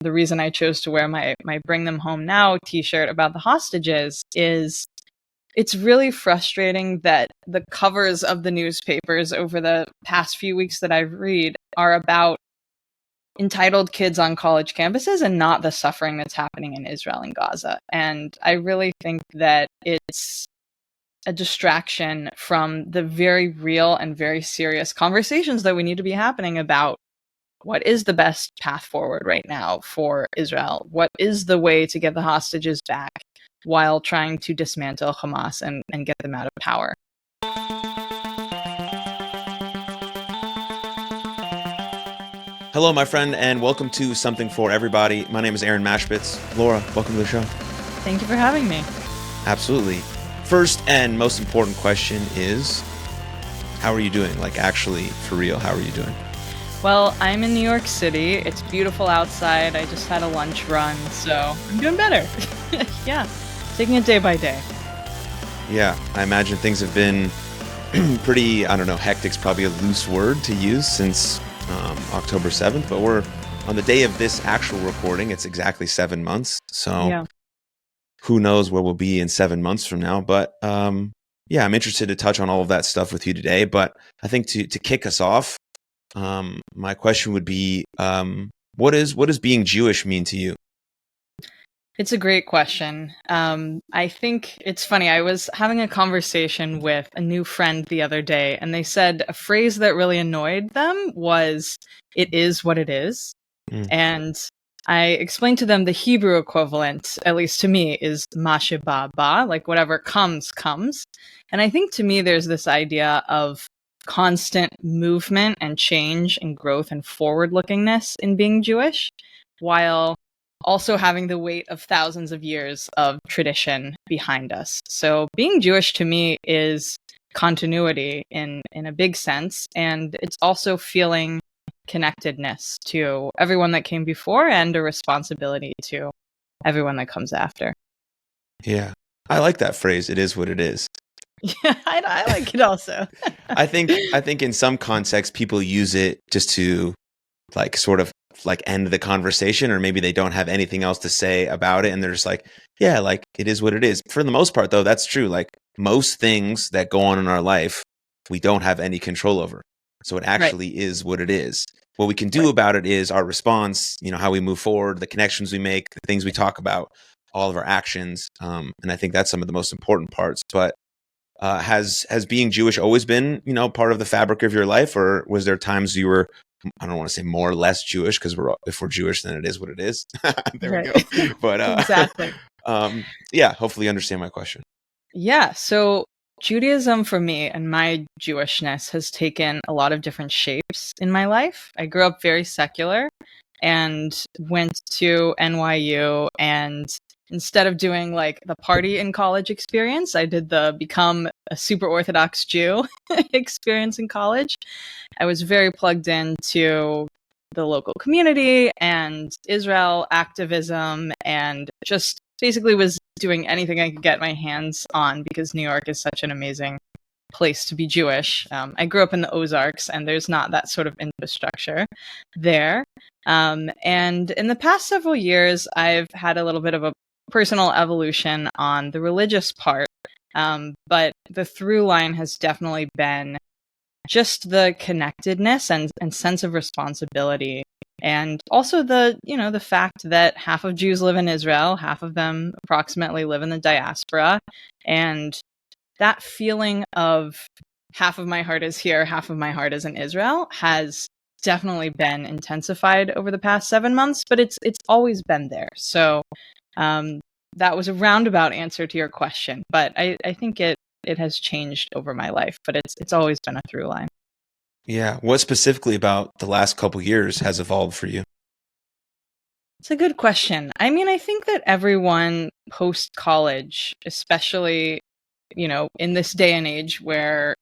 the reason I chose to wear my Bring Them Home Now t-shirt about the hostages is it's really frustrating that the covers of the newspapers over the past few weeks that I've read are about entitled kids on college campuses and not the suffering that's happening in Israel and Gaza. And I really think that it's a distraction from the very real and very serious conversations that we need to be happening about what is the best path forward right now for Israel? What is the way to get the hostages back while trying to dismantle Hamas and get them out of power? Hello, my friend, and welcome to Something for Everybody. My name is Aaron Machbitz. Laura, welcome to the show. Thank you for having me. Absolutely. First and most important question is, how are you doing? Like, actually, for real, how are you doing? Well, I'm in New York City. It's beautiful outside. I just had a lunch run, so I'm doing better. Yeah, taking it day by day. Yeah, I imagine things have been pretty, hectic's probably a loose word to use since October 7th, but we're on the day of this actual recording. It's exactly 7 months. So Yeah. Who knows where we'll be in 7 months from now. But yeah, I'm interested to touch on all of that stuff with you today. But I think to kick us off, my question would be, what does being Jewish mean to you? It's a great question. I think it's funny. I was having a conversation with a new friend the other day, and they said a phrase that really annoyed them was, "It is what it is." And I explained to them the Hebrew equivalent, at least to me, is Machbitz, like whatever comes, comes. And I think to me, there's this idea of constant movement and change and growth and forward-lookingness in being Jewish, while also having the weight of thousands of years of tradition behind us. So being Jewish to me is continuity in a big sense, and it's also feeling connectedness to everyone that came before and a responsibility to everyone that comes after. Yeah, I like that phrase. It is what it is. Yeah, I like it also. I think in some contexts people use it just to like sort of like end the conversation, or maybe they don't have anything else to say about it and they're just like, yeah, like it is what it is. For the most part though, that's true. Like most things that go on in our life, we don't have any control over. So it actually is what it is. What we can do about it is our response, how we move forward, the connections we make, the things we talk about, all of our actions. And I think that's some of the most important parts. But has being Jewish always been, part of the fabric of your life, or was there times you were, I don't want to say more or less Jewish, because if we're Jewish, then it is what it is. There we go. But exactly. Yeah, hopefully you understand my question. Yeah. So Judaism for me and my Jewishness has taken a lot of different shapes in my life. I grew up very secular and went to NYU, and instead of doing like the party in college experience, I did the become a super Orthodox Jew experience in college. I was very plugged into the local community and Israel activism, and just basically was doing anything I could get my hands on because New York is such an amazing place to be Jewish. I grew up in the Ozarks, and there's not that sort of infrastructure there. And in the past several years, I've had a little bit of a personal evolution on the religious part. But the through line has definitely been just the connectedness and sense of responsibility. And also the fact that half of Jews live in Israel, half of them approximately live in the diaspora. And that feeling of half of my heart is here, half of my heart is in Israel has definitely been intensified over the past 7 months, but it's always been there. So that was a roundabout answer to your question, but I think it has changed over my life, but it's always been a through line. Yeah. What specifically about the last couple years has evolved for you? It's a good question. I mean, I think that everyone post-college, especially, in this day and age where,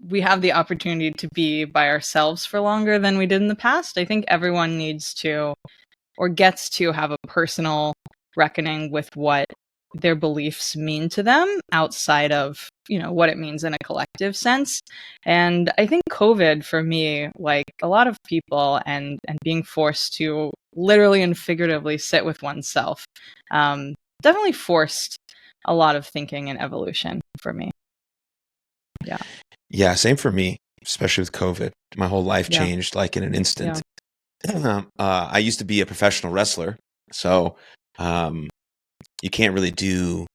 we have the opportunity to be by ourselves for longer than we did in the past, I think everyone needs to or gets to have a personal reckoning with what their beliefs mean to them outside of, what it means in a collective sense. And I think COVID for me, like a lot of people and being forced to literally and figuratively sit with oneself, definitely forced a lot of thinking and evolution for me. Yeah. Yeah, same for me, especially with COVID. My whole life Yeah. changed like in an instant. I used to be a professional wrestler, so you can't really do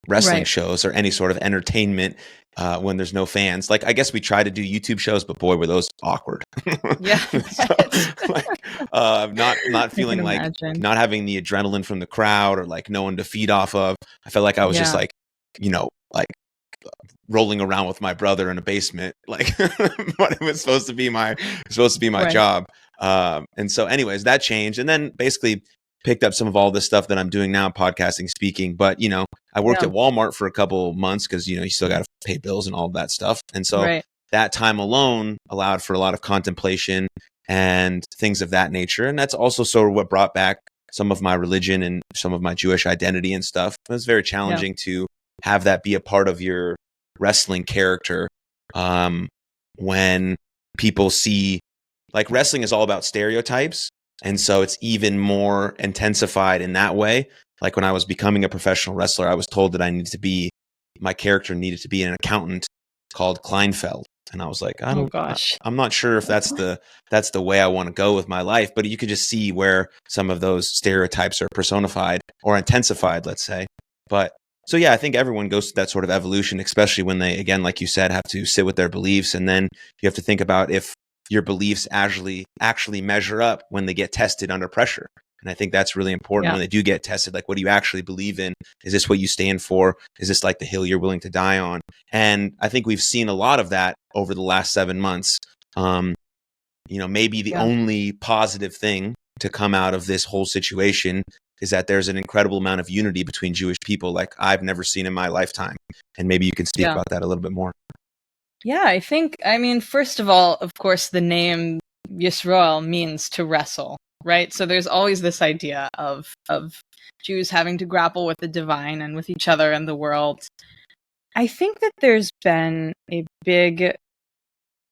wrestling shows or any sort of entertainment when there's no fans. Like, I guess we try to do YouTube shows, but boy, were those awkward. Yeah. So, like, not feeling like imagine. not having the adrenaline from the crowd or like no one to feed off of. I felt like I was just like, like rolling around with my brother in a basement, like but it was supposed to be my job. And so anyways, that changed, and then basically picked up some of all this stuff that I'm doing now, podcasting, speaking. But I worked at Walmart for a couple months because you still got to pay bills and all of that stuff. And so that time alone allowed for a lot of contemplation and things of that nature. And that's also sort of what brought back some of my religion and some of my Jewish identity and stuff. It was very challenging to have that be a part of your wrestling character when people see, like, wrestling is all about stereotypes, and so it's even more intensified in that way. Like, when I was becoming a professional wrestler, I was told that my character needed to be an accountant called Kleinfeld, and I was like, I'm not sure if that's the way I want to go with my life. But you could just see where some of those stereotypes are personified or intensified, let's say. But so yeah, I think everyone goes through that sort of evolution, especially when they, again, like you said, have to sit with their beliefs, and then you have to think about if your beliefs actually measure up when they get tested under pressure. And I think that's really important when they do get tested. Like, what do you actually believe in? Is this what you stand for? Is this like the hill you're willing to die on? And I think we've seen a lot of that over the last 7 months. Maybe the only positive thing to come out of this whole situation is that there's an incredible amount of unity between Jewish people like I've never seen in my lifetime. And maybe you can speak about that a little bit more. Yeah, I mean, first of all, of course, the name Yisrael means to wrestle, right? So there's always this idea of Jews having to grapple with the divine and with each other and the world. I think that there's been a big,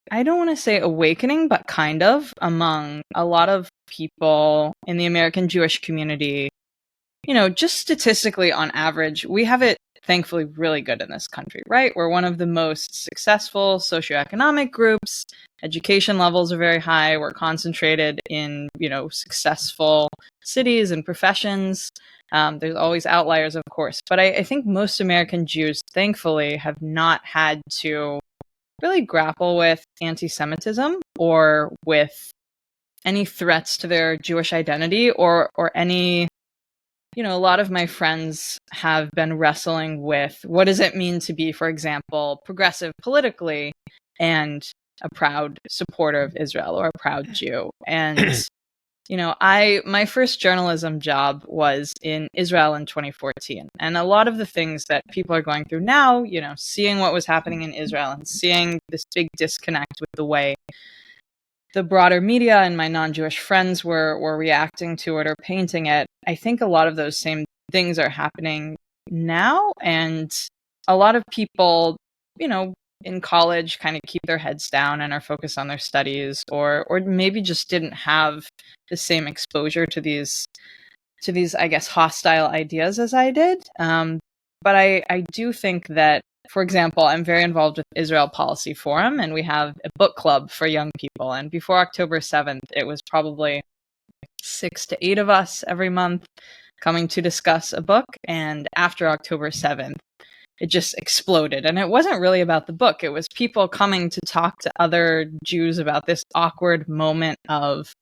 I don't want to say awakening, but kind of, among a lot of people in the American Jewish community. Just statistically, on average, we have it thankfully really good in this country, right? We're one of the most successful socioeconomic groups. Education levels are very high. We're concentrated in, successful cities and professions. There's always outliers, of course. But I think most American Jews, thankfully, have not had to really grapple with anti-Semitism or with any threats to their Jewish identity or any... a lot of my friends have been wrestling with what does it mean to be, for example, progressive politically and a proud supporter of Israel or a proud Jew. And, my first journalism job was in Israel in 2014. And a lot of the things that people are going through now, seeing what was happening in Israel and seeing this big disconnect with the way the broader media and my non-Jewish friends were reacting to it or painting it, I think a lot of those same things are happening now. And a lot of people, in college kind of keep their heads down and are focused on their studies or maybe just didn't have the same exposure to these, I guess, hostile ideas as I did. But I do think that, for example, I'm very involved with Israel Policy Forum, and we have a book club for young people. And before October 7th, it was probably 6 to 8 of us every month coming to discuss a book. And after October 7th, it just exploded. And it wasn't really about the book. It was people coming to talk to other Jews about this awkward moment of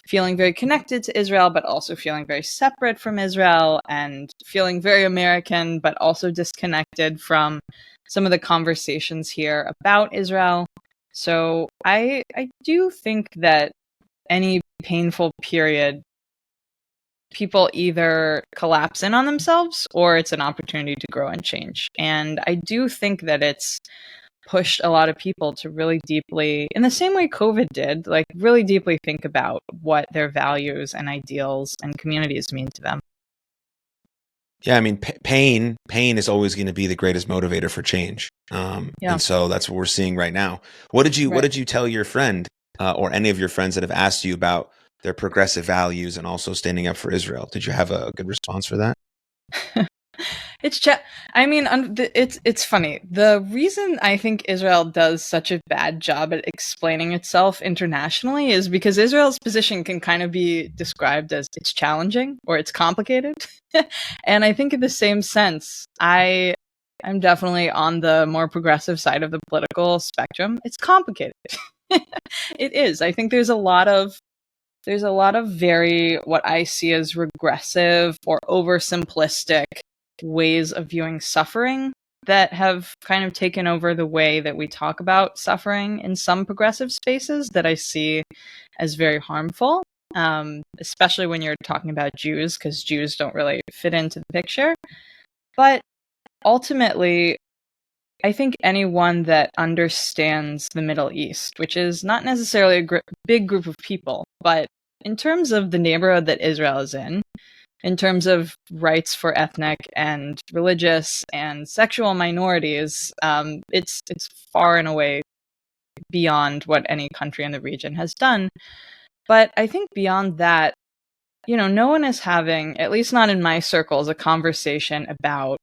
feeling very connected to Israel, but also feeling very separate from Israel and feeling very American, but also disconnected from some of the conversations here about Israel. So I do think that any painful period, people either collapse in on themselves or it's an opportunity to grow and change. And I do think that it's pushed a lot of people to really deeply, in the same way COVID did, like really deeply think about what their values and ideals and communities mean to them. Yeah, I mean, pain is always going to be the greatest motivator for change. And so that's what we're seeing right now. What did you tell your friend or any of your friends that have asked you about their progressive values and also standing up for Israel. Did you have a good response for that? It's funny. The reason I think Israel does such a bad job at explaining itself internationally is because Israel's position can kind of be described as it's challenging or it's complicated. And I think in the same sense, I'm definitely on the more progressive side of the political spectrum. It's complicated. It is. I think there's a lot of very what I see as regressive or oversimplistic ways of viewing suffering that have kind of taken over the way that we talk about suffering in some progressive spaces that I see as very harmful, especially when you're talking about Jews, because Jews don't really fit into the picture. But ultimately, I think anyone that understands the Middle East, which is not necessarily a big group of people, but in terms of the neighborhood that Israel is in terms of rights for ethnic and religious and sexual minorities, it's far and away beyond what any country in the region has done. But I think beyond that, no one is having, at least not in my circles, a conversation about,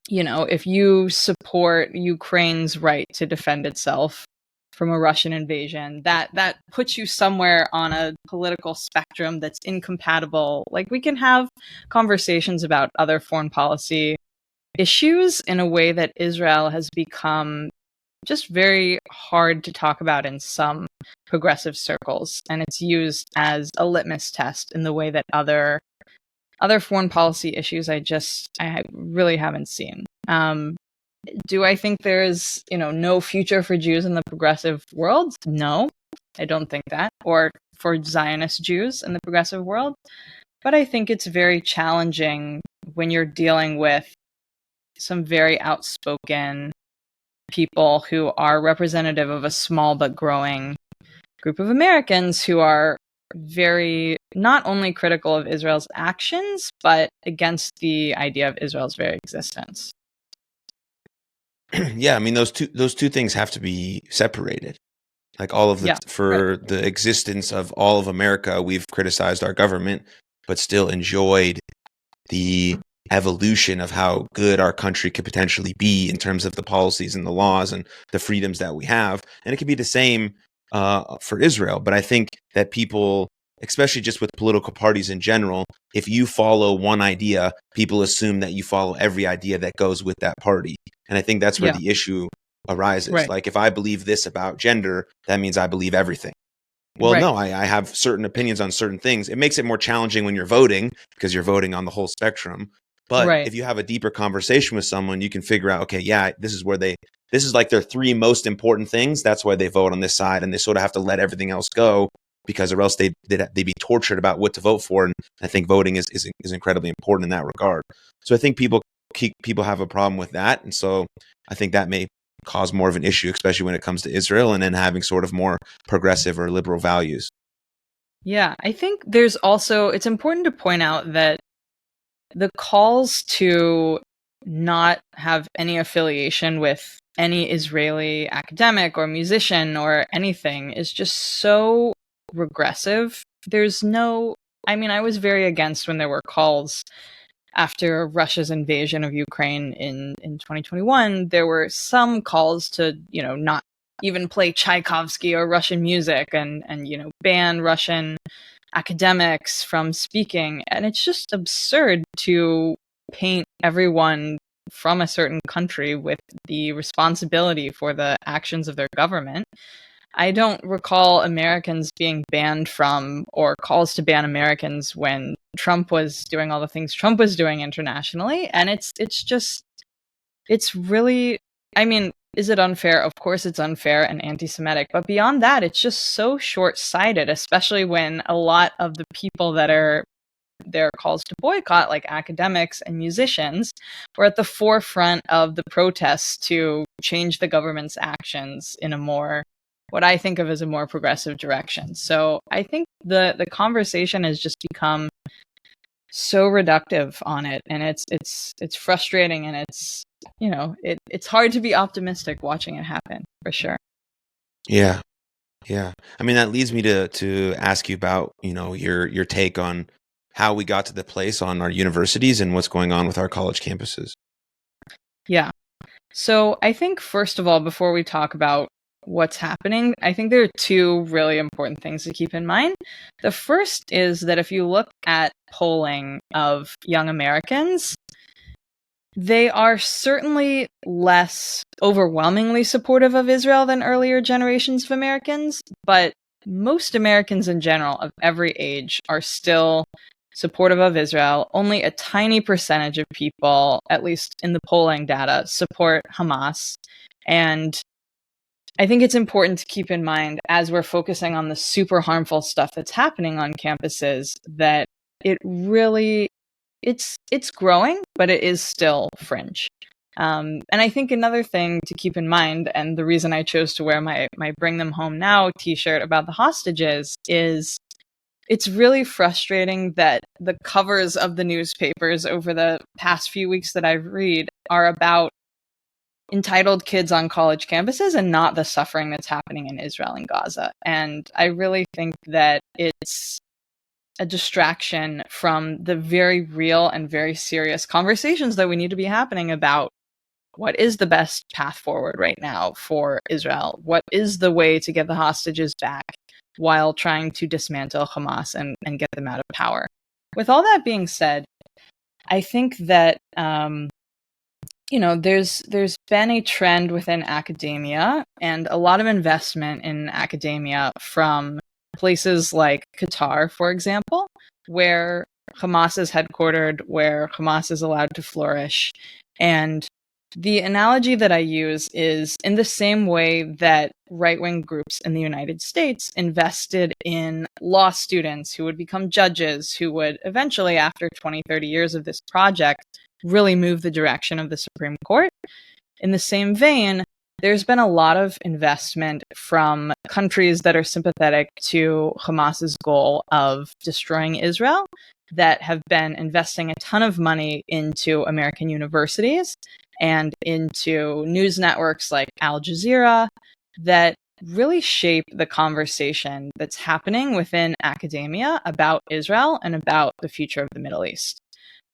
if you support Ukraine's right to defend itself from a Russian invasion, that puts you somewhere on a political spectrum that's incompatible. Like, we can have conversations about other foreign policy issues in a way that Israel has become just very hard to talk about in some progressive circles, and it's used as a litmus test in the way that other foreign policy issues I really haven't seen. Do I think there's, no future for Jews in the progressive world? No, I don't think that. Or for Zionist Jews in the progressive world. But I think it's very challenging when you're dealing with some very outspoken people who are representative of a small but growing group of Americans who are very not only critical of Israel's actions, but against the idea of Israel's very existence. Yeah, I mean those two things have to be separated. Like all of the for right. The existence of all of America, we've criticized our government, but still enjoyed the evolution of how good our country could potentially be in terms of the policies and the laws and the freedoms that we have. And it could be the same for Israel. But I think that people, especially just with political parties in general, if you follow one idea, people assume that you follow every idea that goes with that party. And I think that's where the issue arises. Right. Like, if I believe this about gender, that means I believe everything. Well, no, I have certain opinions on certain things. It makes it more challenging when you're voting because you're voting on the whole spectrum. But if you have a deeper conversation with someone, you can figure out, okay, yeah, this is like their three most important things. That's why they vote on this side, and they sort of have to let everything else go because or else they'd be tortured about what to vote for. And I think voting is incredibly important in that regard. So I think people have a problem with that. And so I think that may cause more of an issue, especially when it comes to Israel and then having sort of more progressive or liberal values. Yeah, I think there's also, it's important to point out that the calls to not have any affiliation with any Israeli academic or musician or anything is just so regressive. I was very against when there were calls after Russia's invasion of Ukraine in 2021. There were some calls to, not even play Tchaikovsky or Russian music and ban Russian academics from speaking. And it's just absurd to paint everyone from a certain country with the responsibility for the actions of their government. I don't recall Americans being banned from or calls to ban Americans when Trump was doing all the things Trump was doing internationally. And it's really, is it unfair? Of course it's unfair and anti-Semitic. But beyond that, it's just so short-sighted, especially when a lot of the people that are their calls to boycott, like academics and musicians, were at the forefront of the protests to change the government's actions in a more, what I think of as a more progressive direction. So I think the conversation has just become so reductive on it, and it's frustrating, and it's it's hard to be optimistic watching it happen, for sure. Yeah. Yeah. I mean, that leads me to ask you about, your take on how we got to the place on our universities and what's going on with our college campuses. Yeah. So I think, first of all, before we talk about what's happening, I think there are two really important things to keep in mind. The first is that if you look at polling of young Americans, they are certainly less overwhelmingly supportive of Israel than earlier generations of Americans, but most Americans in general of every age are still supportive of Israel. Only a tiny percentage of people, at least in the polling data, support Hamas. And I think it's important to keep in mind as we're focusing on the super harmful stuff that's happening on campuses that it really it's growing, but it is still fringe. And I think another thing to keep in mind, and the reason I chose to wear my Bring Them Home Now t-shirt about the hostages, is it's really frustrating that the covers of the newspapers over the past few weeks that I've read are about entitled kids on college campuses and not the suffering that's happening in Israel and Gaza. And I really think that it's a distraction from the very real and very serious conversations that we need to be happening about what is the best path forward right now for Israel? What is the way to get the hostages back while trying to dismantle Hamas and get them out of power? With all that being said, I think that there's been a trend within academia and a lot of investment in academia from places like Qatar, for example, where Hamas is headquartered, where Hamas is allowed to flourish. And the analogy that I use is in the same way that right-wing groups in the United States invested in law students who would become judges, who would eventually, after 20, 30 years of this project, really move the direction of the Supreme Court. In the same vein, there's been a lot of investment from countries that are sympathetic to Hamas's goal of destroying Israel that have been investing a ton of money into American universities and into news networks like Al Jazeera that really shape the conversation that's happening within academia about Israel and about the future of the Middle East.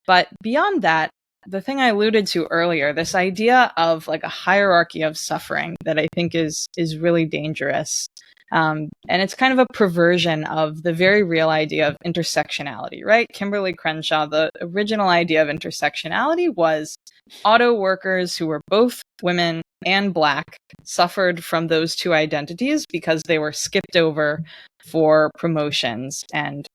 But beyond that, the thing I alluded to earlier, this idea of like a hierarchy of suffering that I think is really dangerous. And it's kind of a perversion of the very real idea of intersectionality, right? Kimberly Crenshaw, the original idea of intersectionality was auto workers who were both women and Black suffered from those two identities because they were skipped over for promotions and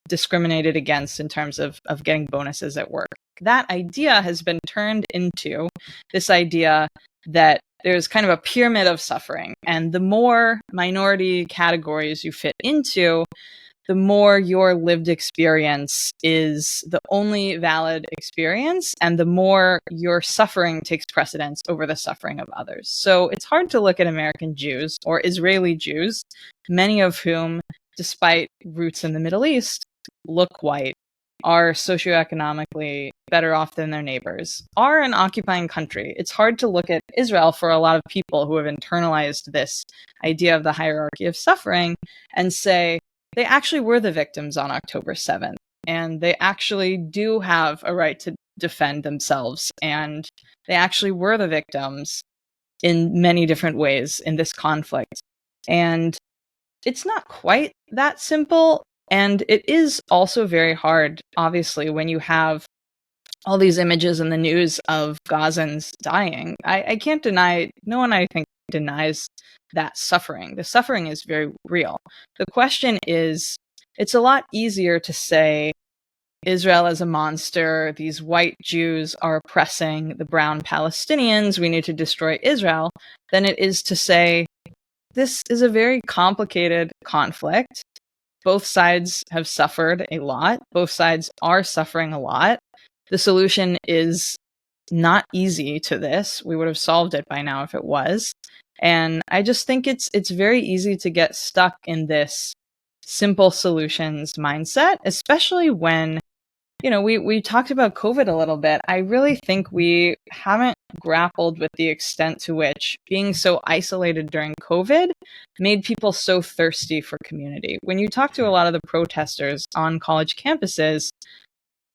discriminated against in terms of getting bonuses at work. That idea has been turned into this idea that there's kind of a pyramid of suffering. And the more minority categories you fit into, the more your lived experience is the only valid experience, and the more your suffering takes precedence over the suffering of others. So it's hard to look at American Jews or Israeli Jews, many of whom, despite roots in the Middle East, look white, are socioeconomically better off than their neighbors, are an occupying country. It's hard to look at Israel for a lot of people who have internalized this idea of the hierarchy of suffering and say they actually were the victims on October 7th, and they actually do have a right to defend themselves, and they actually were the victims in many different ways in this conflict. And it's not quite that simple. And it is also very hard, obviously, when you have all these images in the news of Gazans dying. I can't deny, no one I think denies that suffering. The suffering is very real. The question is, it's a lot easier to say Israel is a monster, these white Jews are oppressing the brown Palestinians, we need to destroy Israel, than it is to say this is a very complicated conflict. Both sides have suffered a lot. Both sides are suffering a lot. The solution is not easy to this. We would have solved it by now if it was. And I just think it's very easy to get stuck in this simple solutions mindset, especially when we talked about COVID a little bit. I really think we haven't grappled with the extent to which being so isolated during COVID made people so thirsty for community. When you talk to a lot of the protesters on college campuses,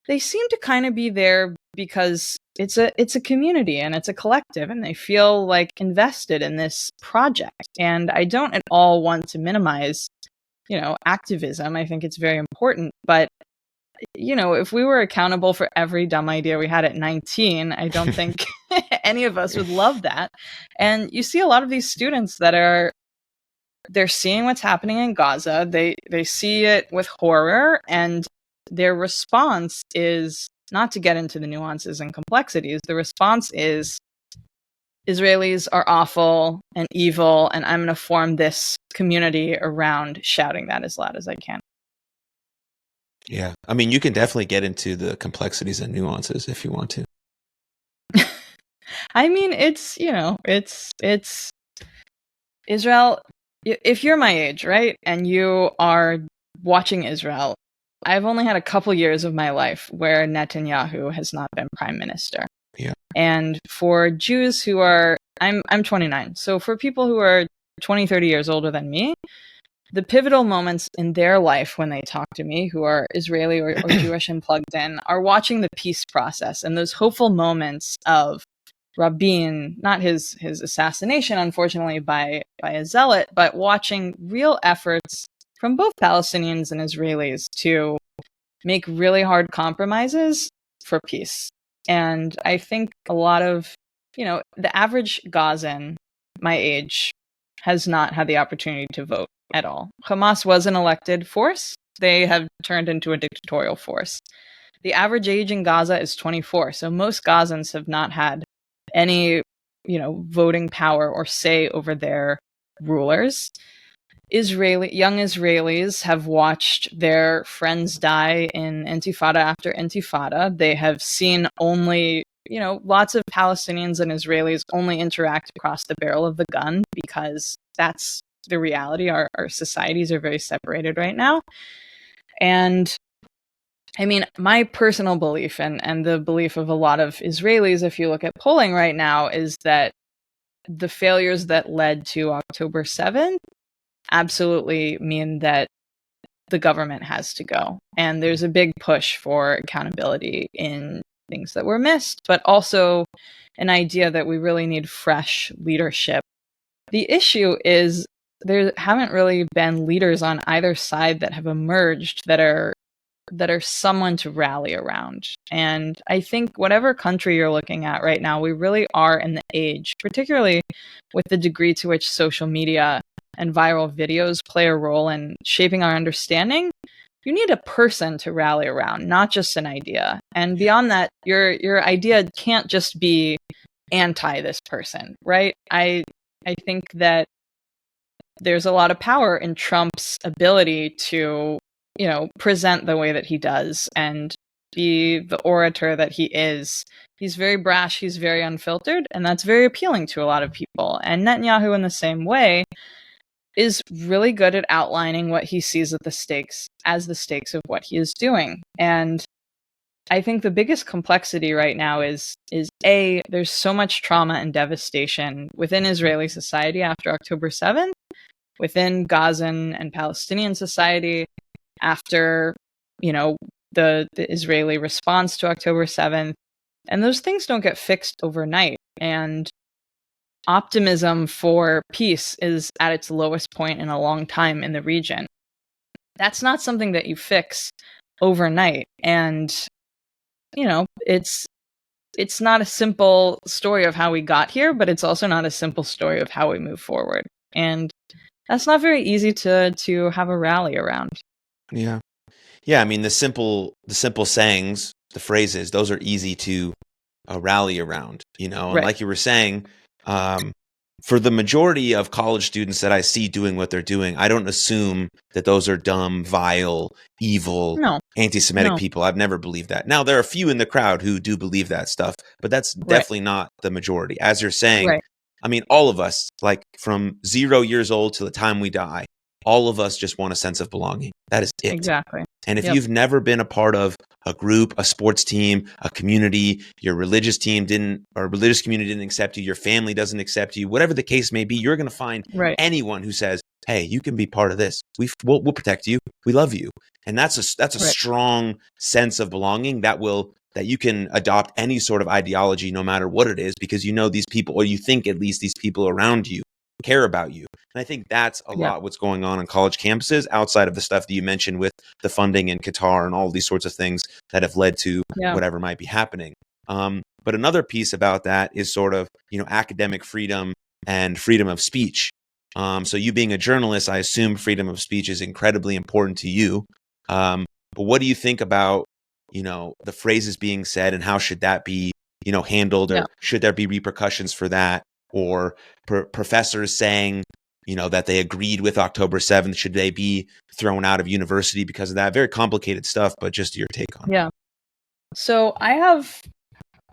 they seem to kind of be there because it's a community and it's a collective, and they feel like invested in this project. And I don't at all want to minimize, activism. I think it's very important, but if we were accountable for every dumb idea we had at 19, I don't think any of us would love that. And you see a lot of these students they're seeing what's happening in Gaza. They see it with horror, and their response is not to get into the nuances and complexities. The response is Israelis are awful and evil, and I'm going to form this community around shouting that as loud as I can. Yeah. I mean, you can definitely get into the complexities and nuances if you want to. I mean, it's Israel. If you're my age, right, and you are watching Israel, I've only had a couple years of my life where Netanyahu has not been prime minister. Yeah. And for Jews who are, I'm 29. So for people who are 20, 30 years older than me, the pivotal moments in their life when they talk to me, who are Israeli or Jewish and plugged in, are watching the peace process and those hopeful moments of Rabin, not his assassination, unfortunately, by a zealot, but watching real efforts from both Palestinians and Israelis to make really hard compromises for peace. And I think a lot of, the average Gazan, my age, has not had the opportunity to vote at all. Hamas was an elected force. They have turned into a dictatorial force. The average age in Gaza is 24. So most Gazans have not had any, voting power or say over their rulers. Young Israelis have watched their friends die in intifada after intifada. They have seen only, lots of Palestinians and Israelis only interact across the barrel of the gun because that's the reality. Our societies are very separated right now. And I mean, my personal belief and the belief of a lot of Israelis, if you look at polling right now, is that the failures that led to October 7th absolutely mean that the government has to go. And there's a big push for accountability in things that were missed, but also an idea that we really need fresh leadership. The issue is there haven't really been leaders on either side that have emerged that are someone to rally around. And I think whatever country you're looking at right now, we really are in the age, particularly with the degree to which social media and viral videos play a role in shaping our understanding. You need a person to rally around, not just an idea. And beyond that, your idea can't just be anti this person, right? I think that there's a lot of power in Trump's ability to, present the way that he does and be the orator that he is. He's very brash, he's very unfiltered, and that's very appealing to a lot of people. And Netanyahu, in the same way, is really good at outlining what he sees as the stakes of what he is doing. And I think the biggest complexity right now is there's so much trauma and devastation within Israeli society after October 7th, within Gazan and Palestinian society after, the Israeli response to October 7th. And those things don't get fixed overnight. And optimism for peace is at its lowest point in a long time in the region. That's not something that you fix overnight. And, it's not a simple story of how we got here, but it's also not a simple story of how we move forward. And that's not very easy to have a rally around. Yeah. Yeah. I mean, the simple sayings, the phrases, those are easy to rally around, and Right. Like you were saying, for the majority of college students that I see doing what they're doing, I don't assume that those are dumb, vile, evil, anti-Semitic people. I've never believed that. Now, there are a few in the crowd who do believe that stuff, but that's definitely not the majority. As you're saying, I mean, all of us, like from 0 years old to the time we die, all of us just want a sense of belonging. That is it. Exactly. And if you've never been a part of a group, a sports team, a community, your religious team religious community didn't accept you, your family doesn't accept you, whatever the case may be, you're going to find anyone who says, hey, you can be part of this. We'll protect you. We love you. And that's a strong sense of belonging that you can adopt any sort of ideology, no matter what it is, because you know these people, or you think at least these people around you care about you. And I think that's a lot what's going on college campuses, outside of the stuff that you mentioned with the funding in Qatar and all these sorts of things that have led to whatever might be happening. But another piece about that is sort of, academic freedom and freedom of speech. So you being a journalist, I assume freedom of speech is incredibly important to you. But what do you think about, the phrases being said, and how should that be, handled, or should there be repercussions for that? Or professors saying, that they agreed with October 7th, should they be thrown out of university because of that? Very complicated stuff, but just your take on it. Yeah. So I have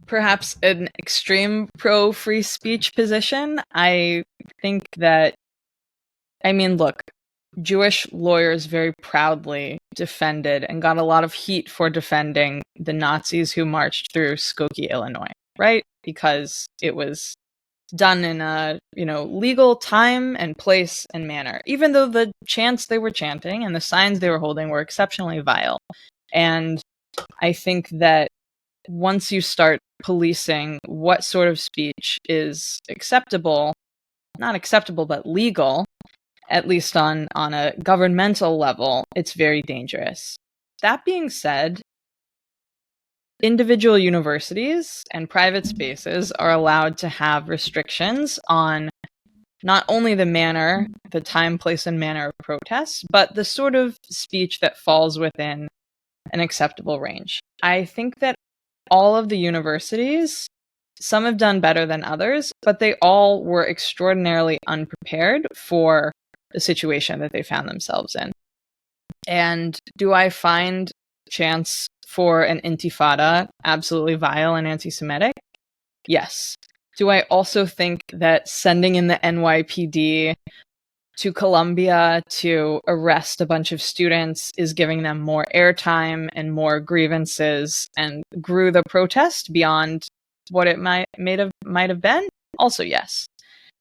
perhaps an extreme pro-free speech position. I think that, look, Jewish lawyers very proudly defended and got a lot of heat for defending the Nazis who marched through Skokie, Illinois, right? Because it was done in a, legal time and place and manner, even though the chants they were chanting and the signs they were holding were exceptionally vile. And I think that once you start policing what sort of speech is acceptable, not acceptable, but legal, at least on a governmental level, it's very dangerous. That being said, individual universities and private spaces are allowed to have restrictions on not only the time, place, and manner of protests, but the sort of speech that falls within an acceptable range. I think that all of the universities, some have done better than others, but they all were extraordinarily unprepared for the situation that they found themselves in. And do I find chance for an intifada absolutely vile and anti-Semitic? Yes. Do I also think that sending in the NYPD to Columbia to arrest a bunch of students is giving them more airtime and more grievances and grew the protest beyond what it might have been? Also, yes.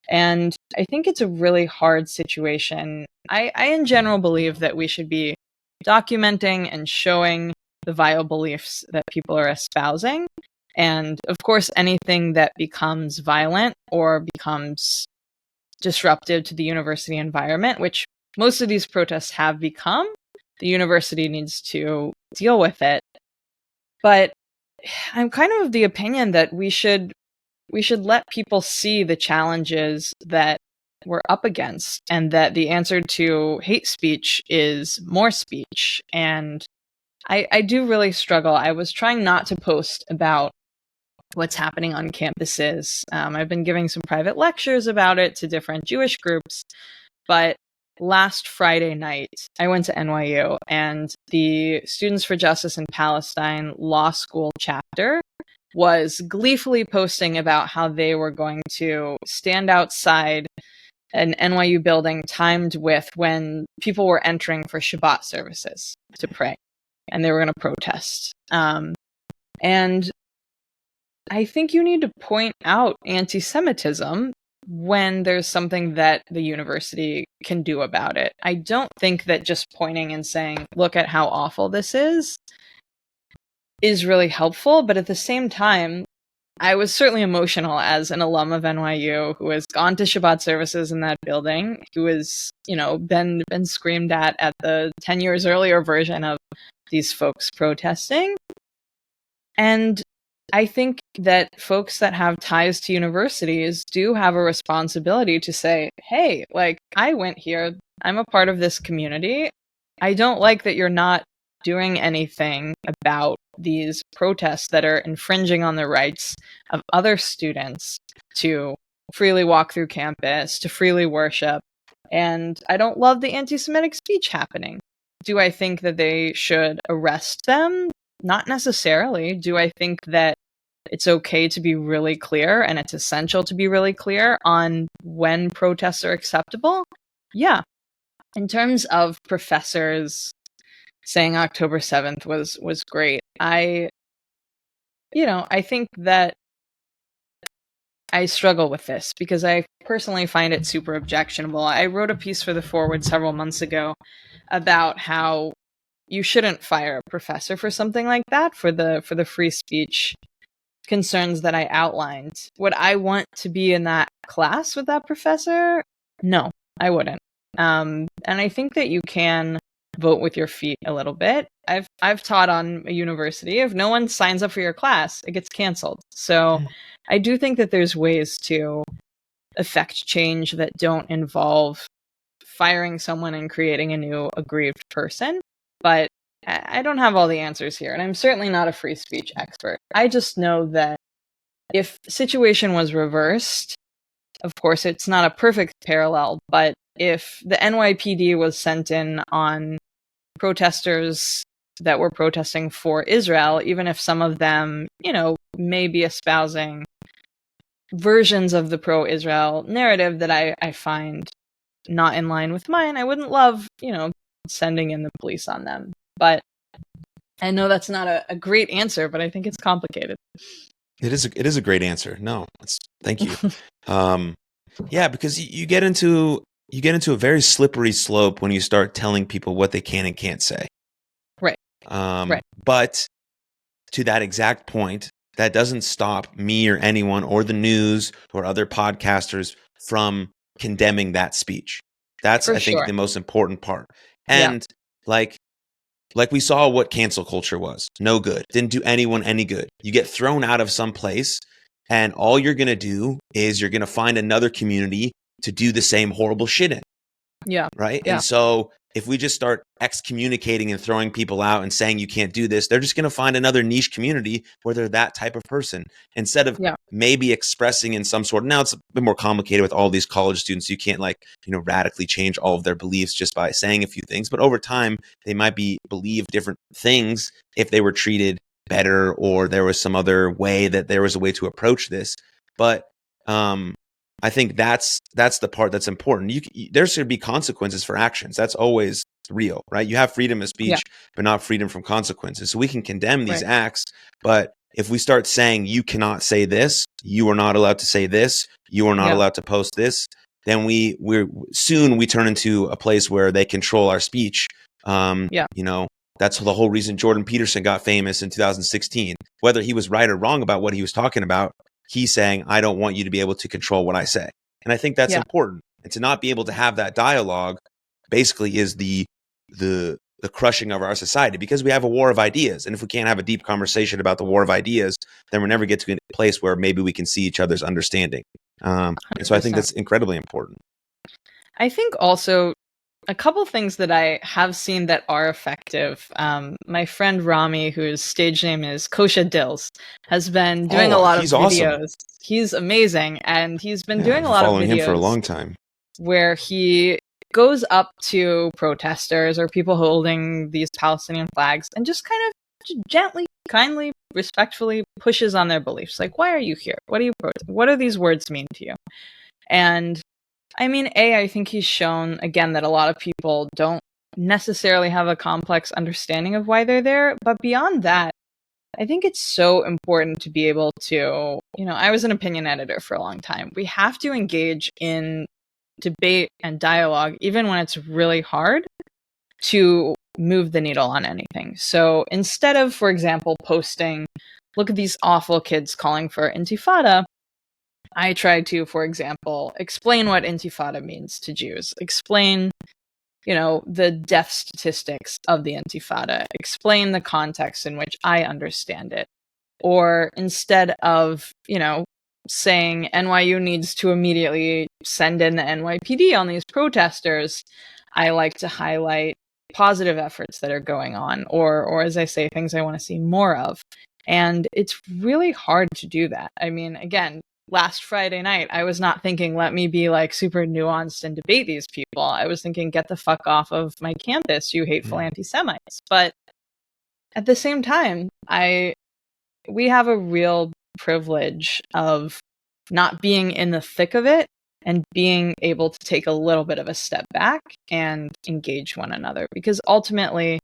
And I think it's a really hard situation. I in general believe that we should be documenting and showing the vile beliefs that people are espousing. And of course, anything that becomes violent or becomes disruptive to the university environment, which most of these protests have become, the university needs to deal with it. But I'm kind of the opinion that we should let people see the challenges that we're up against, and that the answer to hate speech is more speech. And I do really struggle. I was trying not to post about what's happening on campuses. I've been giving some private lectures about it to different Jewish groups, but last Friday night, I went to NYU, and the Students for Justice in Palestine Law School chapter was gleefully posting about how they were going to stand outside an NYU building timed with when people were entering for Shabbat services to pray, and they were going to protest. And I think you need to point out anti-Semitism when there's something that the university can do about it. I don't think that just pointing and saying, look at how awful this is really helpful. But at the same time, I was certainly emotional as an alum of NYU who has gone to Shabbat services in that building, who has, been screamed at the 10 years earlier version of these folks protesting. And I think that folks that have ties to universities do have a responsibility to say, hey, I went here, I'm a part of this community. I don't like that you're not doing anything about these protests that are infringing on the rights of other students to freely walk through campus, to freely worship. And I don't love the anti-Semitic speech happening. Do I think that they should arrest them? Not necessarily. Do I think that it's okay to be really clear, and it's essential to be really clear on when protests are acceptable? Yeah. in terms of professors saying October 7th was great, I think that I struggle with this because I personally find it super objectionable. I wrote a piece for the Forward several months ago about how you shouldn't fire a professor for something like that, for the free speech concerns that I outlined. Would I want to be in that class with that professor? No, I wouldn't. And I think that you can vote with your feet a little bit. I've taught on a university. If no one signs up for your class, it gets canceled. So I do think that there's ways to affect change that don't involve firing someone and creating a new aggrieved person. But I don't have all the answers here, and I'm certainly not a free speech expert. I just know that if the situation was reversed, of course, it's not a perfect parallel, but if the NYPD was sent in on protesters that were protesting for Israel, even if some of them, may be espousing versions of the pro-Israel narrative that I find not in line with mine, I wouldn't love, sending in the police on them. But I know that's not a great answer, but I think it's complicated. It is a great answer. No, thank you. Yeah, because you get into a very slippery slope when you start telling people what they can and can't say. Right. Right. But to that exact point, that doesn't stop me or anyone or the news or other podcasters from condemning that speech. That's, I think, the most important part. And like we saw what cancel culture was. No good. Didn't do anyone any good. You get thrown out of some place, and all you're going to do is you're going to find another community to do the same horrible shit in. Yeah. Right. Yeah. And so if we just start excommunicating and throwing people out and saying you can't do this, they're just going to find another niche community where they're that type of person instead of maybe expressing in some sort. Now it's a bit more complicated with all these college students. You can't radically change all of their beliefs just by saying a few things. But over time, they might believe different things if they were treated better or there was some other way that there was a way to approach this. But I think that's the part that's important. There should be consequences for actions. That's always real, right? You have freedom of speech, but not freedom from consequences. So we can condemn these acts, but if we start saying you cannot say this, you are not allowed to say this, you are not allowed to post this, then we turn into a place where they control our speech. That's the whole reason Jordan Peterson got famous in 2016. Whether he was right or wrong about what he was talking about, he's saying, I don't want you to be able to control what I say. And I think that's important. And to not be able to have that dialogue basically is the crushing of our society, because we have a war of ideas. And if we can't have a deep conversation about the war of ideas, then we'll never get to a place where maybe we can see each other's understanding. And so I think that's incredibly important. I think also a couple things that I have seen that are effective. My friend Rami, whose stage name is Kosha Dills, has been doing a lot of videos. Awesome. He's amazing, and he's been doing a lot of videos. Following him for a long time, where he goes up to protesters or people holding these Palestinian flags and just kind of gently, kindly, respectfully pushes on their beliefs. Like, why are you here? What are you protesting? What do these words mean to you? And I mean, I think he's shown, again, that a lot of people don't necessarily have a complex understanding of why they're there. But beyond that, I think it's so important to be able to, I was an opinion editor for a long time. We have to engage in debate and dialogue, even when it's really hard, to move the needle on anything. So instead of, for example, posting, look at these awful kids calling for intifada, I try to, for example, explain what intifada means to Jews, explain, the death statistics of the intifada, explain the context in which I understand it. Or instead of, saying NYU needs to immediately send in the NYPD on these protesters, I like to highlight positive efforts that are going on, or as I say, things I want to see more of. And it's really hard to do that. I mean, again, last Friday night, I was not thinking, let me be super nuanced and debate these people. I was thinking, get the fuck off of my campus, you hateful anti-Semites. But at the same time, we have a real privilege of not being in the thick of it and being able to take a little bit of a step back and engage one another. Because ultimately,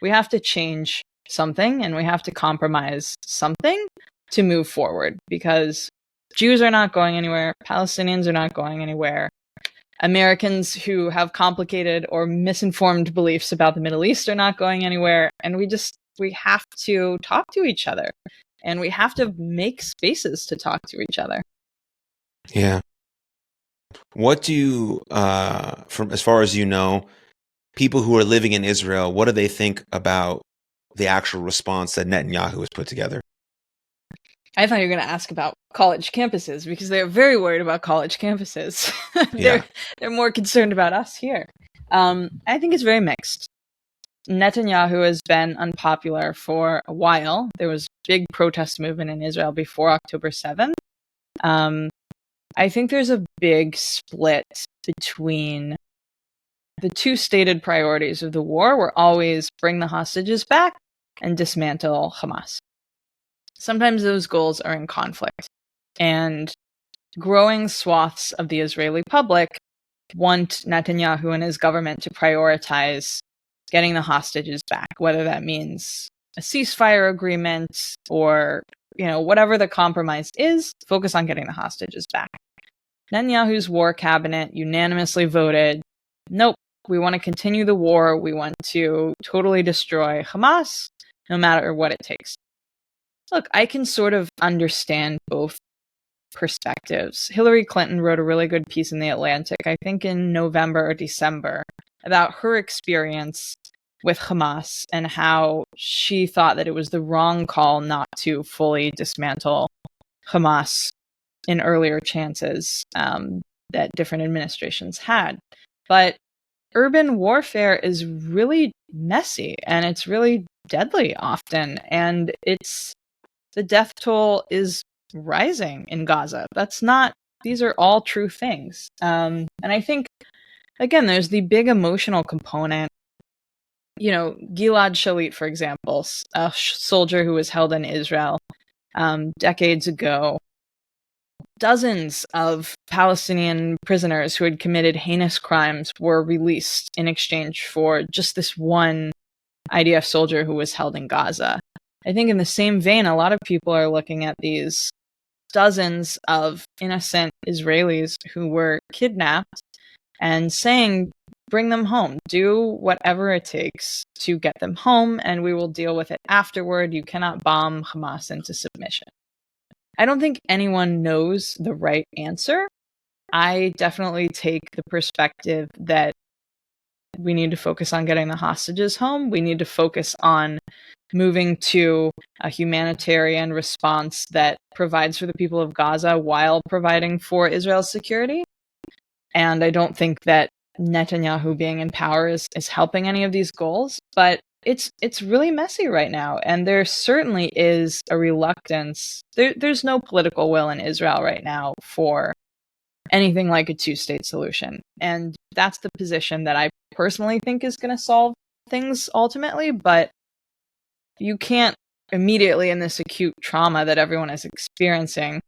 we have to change something and we have to compromise something to move forward, because Jews are not going anywhere. Palestinians are not going anywhere. Americans who have complicated or misinformed beliefs about the Middle East are not going anywhere. And we have to talk to each other, and we have to make spaces to talk to each other. Yeah. What do you, from as far as you know, people who are living in Israel, what do they think about the actual response that Netanyahu has put together? I thought you were going to ask about college campuses, because they're very worried about college campuses. Yeah. They're more concerned about us here. I think it's very mixed. Netanyahu has been unpopular for a while. There was a big protest movement in Israel before October 7th. I think there's a big split between the two stated priorities of the war were always bring the hostages back and dismantle Hamas. Sometimes those goals are in conflict, and growing swaths of the Israeli public want Netanyahu and his government to prioritize getting the hostages back, whether that means a ceasefire agreement or, whatever the compromise is, focus on getting the hostages back. Netanyahu's war cabinet unanimously voted, nope, we want to continue the war. We want to totally destroy Hamas, no matter what it takes. Look, I can sort of understand both perspectives. Hillary Clinton wrote a really good piece in The Atlantic, I think in November or December, about her experience with Hamas and how she thought that it was the wrong call not to fully dismantle Hamas in earlier chances that different administrations had. But urban warfare is really messy, and it's really deadly often, and the death toll is rising in Gaza. These are all true things. And I think, again, there's the big emotional component. Gilad Shalit, for example, a soldier who was held in Israel decades ago. Dozens of Palestinian prisoners who had committed heinous crimes were released in exchange for just this one IDF soldier who was held in Gaza. I think in the same vein, a lot of people are looking at these dozens of innocent Israelis who were kidnapped and saying, bring them home, do whatever it takes to get them home, and we will deal with it afterward. You cannot bomb Hamas into submission. I don't think anyone knows the right answer. I definitely take the perspective that we need to focus on getting the hostages home. We need to focus on moving to a humanitarian response that provides for the people of Gaza while providing for Israel's security. And I don't think that Netanyahu being in power is helping any of these goals, but it's really messy right now. And there certainly is a reluctance. There's no political will in Israel right now for anything like a two-state solution. And that's the position that I personally think is going to solve things ultimately, but you can't immediately, in this acute trauma that everyone is experiencing,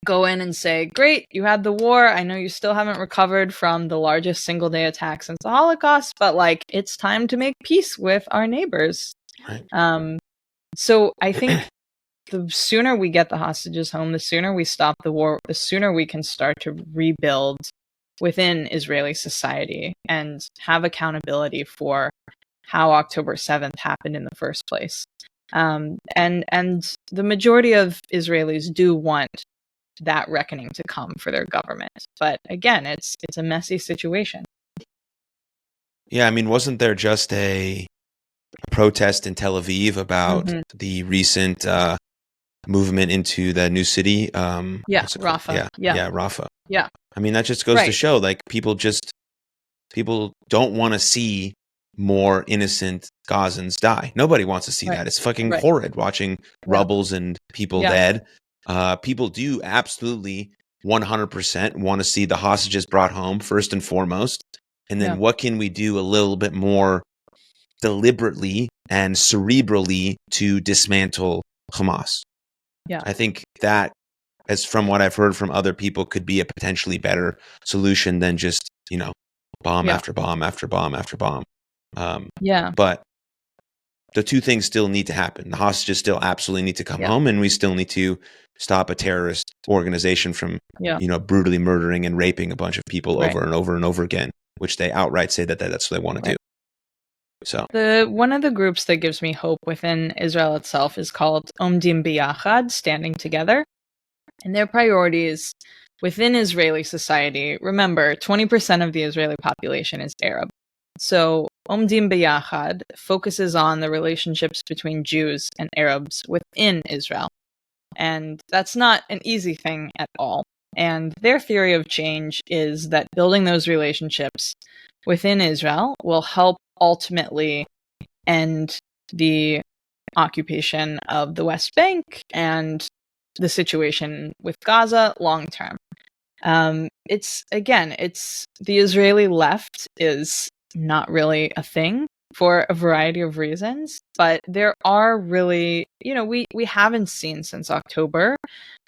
go in and say, great, you had the war. I know you still haven't recovered from the largest single-day attack since the Holocaust, but it's time to make peace with our neighbors. Right. So I think the sooner we get the hostages home, the sooner we stop the war, the sooner we can start to rebuild within Israeli society and have accountability for how October 7th happened in the first place. And the majority of Israelis do want that reckoning to come for their government. But again, it's a messy situation. Yeah, I mean, wasn't there just a protest in Tel Aviv about the recent movement into the new city? Rafah. Yeah, Rafah. Yeah. I mean, that just goes to show, people don't want to see more innocent Gazans die. Nobody wants to see that. It's fucking horrid watching rubbles and people dead. People do absolutely 100% want to see the hostages brought home first and foremost. And then what can we do a little bit more deliberately and cerebrally to dismantle Hamas? Yeah. I think that as from what I've heard from other people, could be a potentially better solution than just, bomb after bomb after bomb after bomb. But the two things still need to happen. The hostages still absolutely need to come home, and we still need to stop a terrorist organization from, brutally murdering and raping a bunch of people over and over and over again, which they outright say that's what they want to do. So one of the groups that gives me hope within Israel itself is called Omdim Biyachad, Standing Together. And their priorities within Israeli society, remember, 20% of the Israeli population is Arab. So Omdim Biyachad focuses on the relationships between Jews and Arabs within Israel. And that's not an easy thing at all. And their theory of change is that building those relationships within Israel will help ultimately end the occupation of the West Bank and the situation with Gaza long term. It's the Israeli left is not really a thing for a variety of reasons, but there are really, we haven't seen since October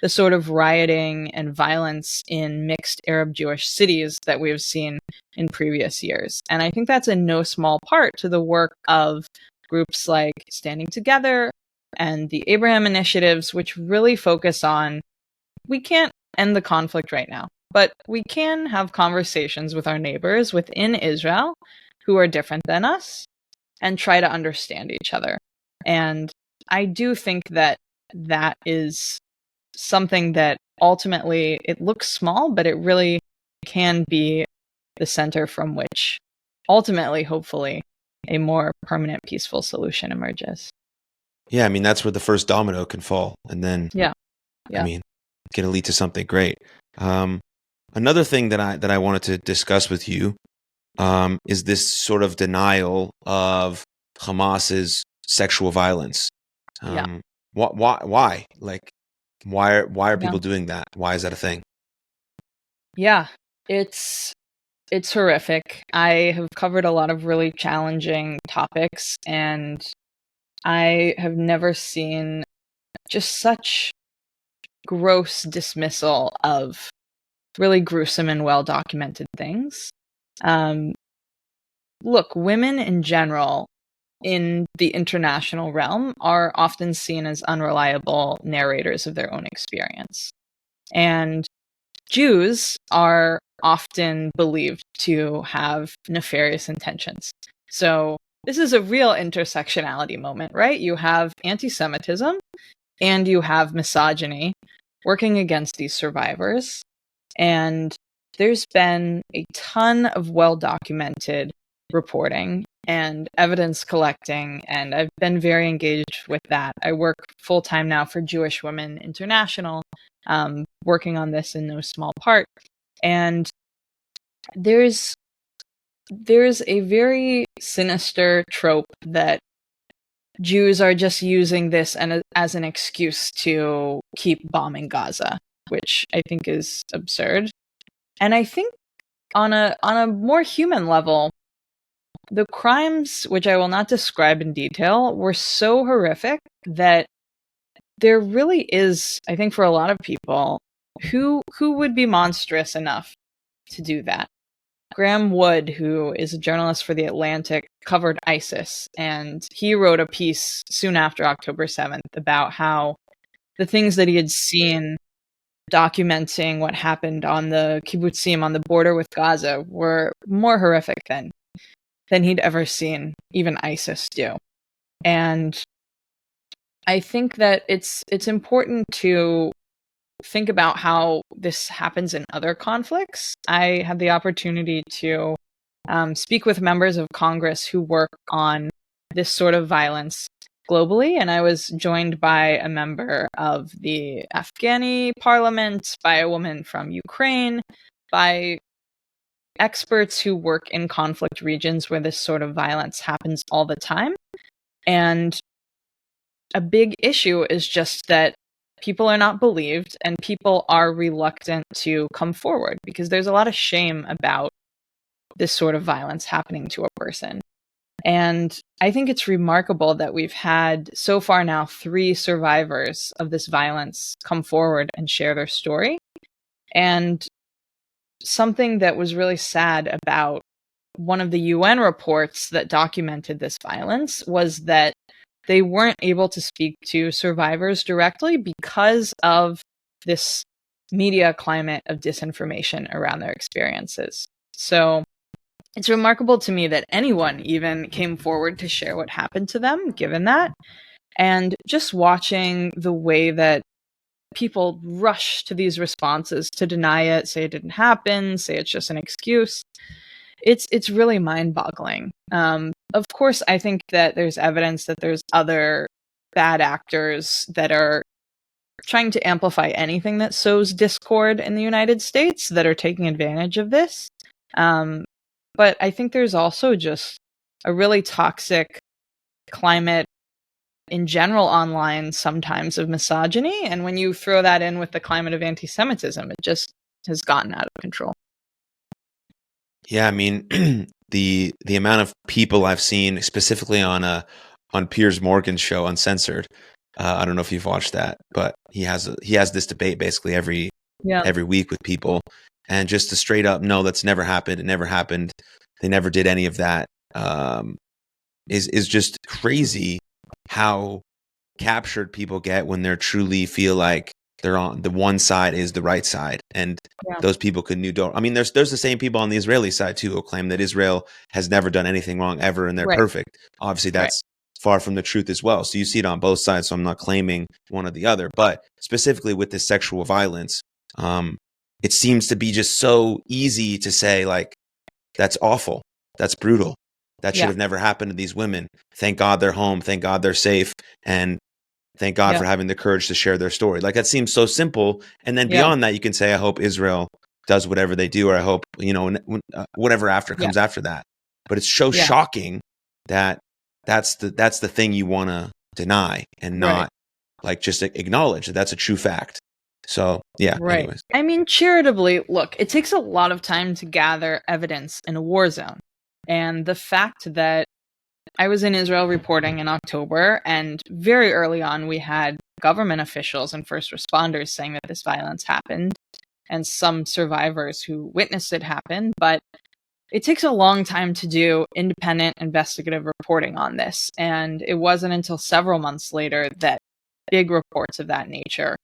the sort of rioting and violence in mixed Arab Jewish cities that we have seen in previous years. And I think that's in no small part to the work of groups like Standing Together and the Abraham initiatives, which really focus on, we can't end the conflict right now, but we can have conversations with our neighbors within Israel who are different than us and try to understand each other. And I do think that that is something that ultimately, it looks small, but it really can be the center from which ultimately, hopefully, a more permanent, peaceful solution emerges. Yeah, I mean, that's where the first domino can fall. And then, I mean, it's going to lead to something great. Another thing that I wanted to discuss with you is this sort of denial of Hamas's sexual violence. Why? Like, why are people doing that? Why is that a thing? Yeah, it's horrific. I have covered a lot of really challenging topics, and I have never seen just such gross dismissal of really gruesome and well-documented things. Look, women in general in the international realm are often seen as unreliable narrators of their own experience. And Jews are often believed to have nefarious intentions. So this is a real intersectionality moment, right? You have antisemitism and you have misogyny working against these survivors. And there's been a ton of well-documented reporting and evidence collecting, and I've been very engaged with that. I work full-time now for Jewish Women International, working on this in no small part. And there's a very sinister trope that Jews are just using this as an excuse to keep bombing Gaza, which I think is absurd. And I think on a more human level, the crimes, which I will not describe in detail, were so horrific that there really is, I think for a lot of people, who would be monstrous enough to do that. Graham Wood, who is a journalist for The Atlantic, covered ISIS, and he wrote a piece soon after October 7th about how the things that he had seen documenting what happened on the kibbutzim on the border with Gaza were more horrific than he'd ever seen even ISIS do. And I think that it's important to think about how this happens in other conflicts. I had the opportunity to speak with members of Congress who work on this sort of violence globally, and I was joined by a member of the Afghani parliament, by a woman from Ukraine, by experts who work in conflict regions where this sort of violence happens all the time. And a big issue is just that people are not believed and people are reluctant to come forward because there's a lot of shame about this sort of violence happening to a person. And I think it's remarkable that we've had so far now 3 survivors of this violence come forward and share their story. And something that was really sad about one of the UN reports that documented this violence was that they weren't able to speak to survivors directly because of this media climate of disinformation around their experiences. So it's remarkable to me that anyone even came forward to share what happened to them, given that. And just watching the way that people rush to these responses to deny it, say it didn't happen, say it's just an excuse. It's really mind-boggling. Of course, I think that there's evidence that there's other bad actors that are trying to amplify anything that sows discord in the United States that are taking advantage of this. But I think there's also just a really toxic climate in general online sometimes of misogyny. And when you throw that in with the climate of anti-Semitism, it just has gotten out of control. Yeah, I mean, the amount of people I've seen specifically on Piers Morgan's show Uncensored. I don't know if you've watched that, but he has this debate basically every week with people, and just to straight up, no, that's never happened. It never happened. They never did any of that. Is just crazy how captured people get when they truly feel like they're on the one side is the right side, and those people don't. I mean, there's the same people on the Israeli side too who claim that Israel has never done anything wrong ever and they're perfect. Obviously, that's far from the truth as well. So you see it on both sides. So I'm not claiming one or the other, but specifically with this sexual violence, it seems to be just so easy to say like, that's awful, that's brutal, that should have never happened to these women. Thank God they're home. Thank God they're safe. And thank God for having the courage to share their story. Like that seems so simple. And then beyond that, you can say, I hope Israel does whatever they do, or I hope, whatever comes after that. But it's so shocking that that's the thing you want to deny and not like just acknowledge that that's a true fact. So, anyways. I mean, charitably, look, it takes a lot of time to gather evidence in a war zone. And the fact that I was in Israel reporting in October, and very early on, we had government officials and first responders saying that this violence happened, and some survivors who witnessed it happen. But it takes a long time to do independent investigative reporting on this. And it wasn't until several months later that big reports of that nature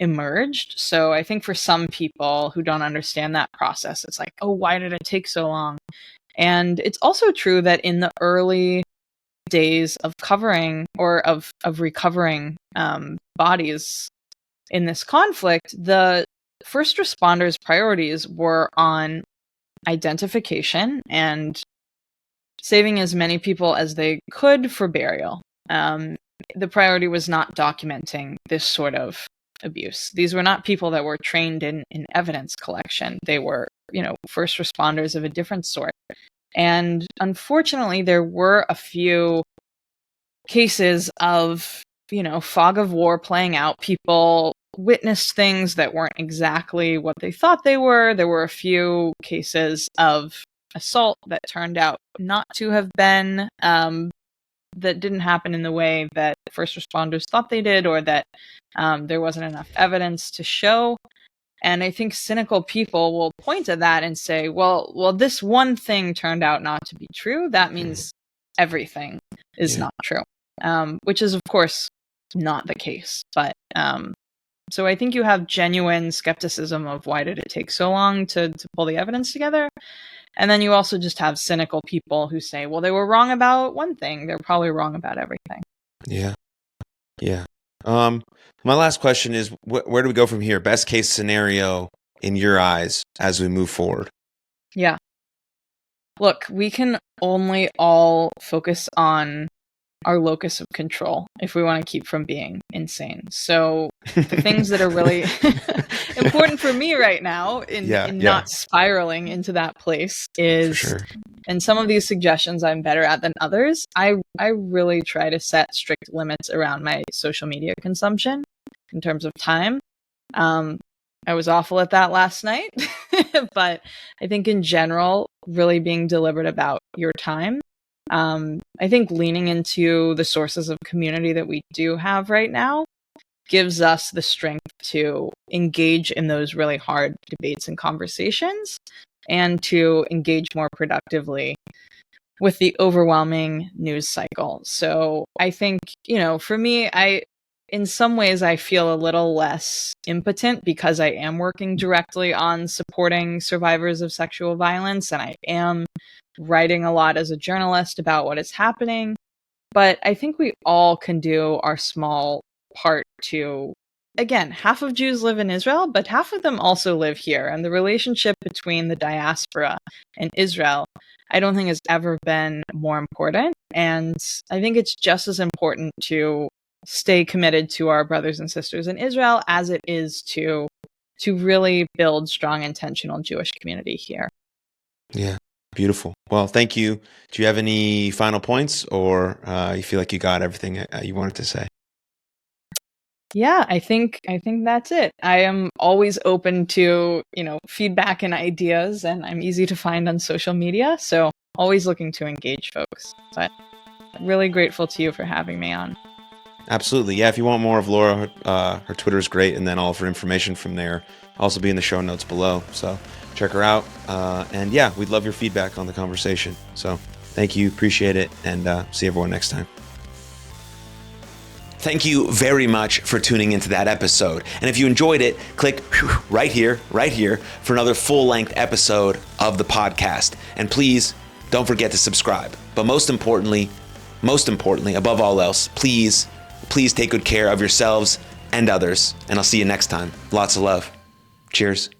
emerged. So I think for some people who don't understand that process, it's like, oh, why did it take so long? And it's also true that in the early days of covering or of recovering bodies in this conflict, the first responders' priorities were on identification and saving as many people as they could for burial. The priority was not documenting this sort of abuse. These were not people that were trained in evidence collection. They were, first responders of a different sort. And unfortunately, there were a few cases of, fog of war playing out. People witnessed things that weren't exactly what they thought they were. There were a few cases of assault that turned out not to have been, that didn't happen in the way that first responders thought they did, or that there wasn't enough evidence to show. And I think cynical people will point at that and say, well, this one thing turned out not to be true. That means everything is not true, which is, of course, not the case. But so I think you have genuine skepticism of why did it take so long to pull the evidence together. And then you also just have cynical people who say, well, they were wrong about one thing. They're probably wrong about everything. Yeah. Yeah. My last question is, where do we go from here? Best case scenario in your eyes as we move forward? Yeah. Look, we can only all focus on our locus of control if we want to keep from being insane. So the things that are really important for me right now in not spiraling into that place is, and some of these suggestions I'm better at than others, I really try to set strict limits around my social media consumption in terms of time. I was awful at that last night, but I think in general, really being deliberate about your time. I think leaning into the sources of community that we do have right now gives us the strength to engage in those really hard debates and conversations and to engage more productively with the overwhelming news cycle. So I think, for me, in some ways, I feel a little less impotent because I am working directly on supporting survivors of sexual violence, and I am writing a lot as a journalist about what is happening. But I think we all can do our small part to, again, half of Jews live in Israel, but half of them also live here. And the relationship between the diaspora and Israel, I don't think has ever been more important. And I think it's just as important to stay committed to our brothers and sisters in Israel as it is to really build strong, intentional Jewish community here. Yeah, beautiful. Well, thank you. Do you have any final points, or you feel like you got everything you wanted to say? Yeah, I think that's it. I am always open to, feedback and ideas, and I'm easy to find on social media, so always looking to engage folks. But really grateful to you for having me on. Absolutely. Yeah, if you want more of Laura, her Twitter is great, and then all of her information from there also be in the show notes below. So check her out. And yeah, we'd love your feedback on the conversation. So thank you. Appreciate it. And see everyone next time. Thank you very much for tuning into that episode. And if you enjoyed it, click right here for another full-length episode of the podcast. And please don't forget to subscribe. But most importantly, above all else, please take good care of yourselves and others. And I'll see you next time. Lots of love. Cheers.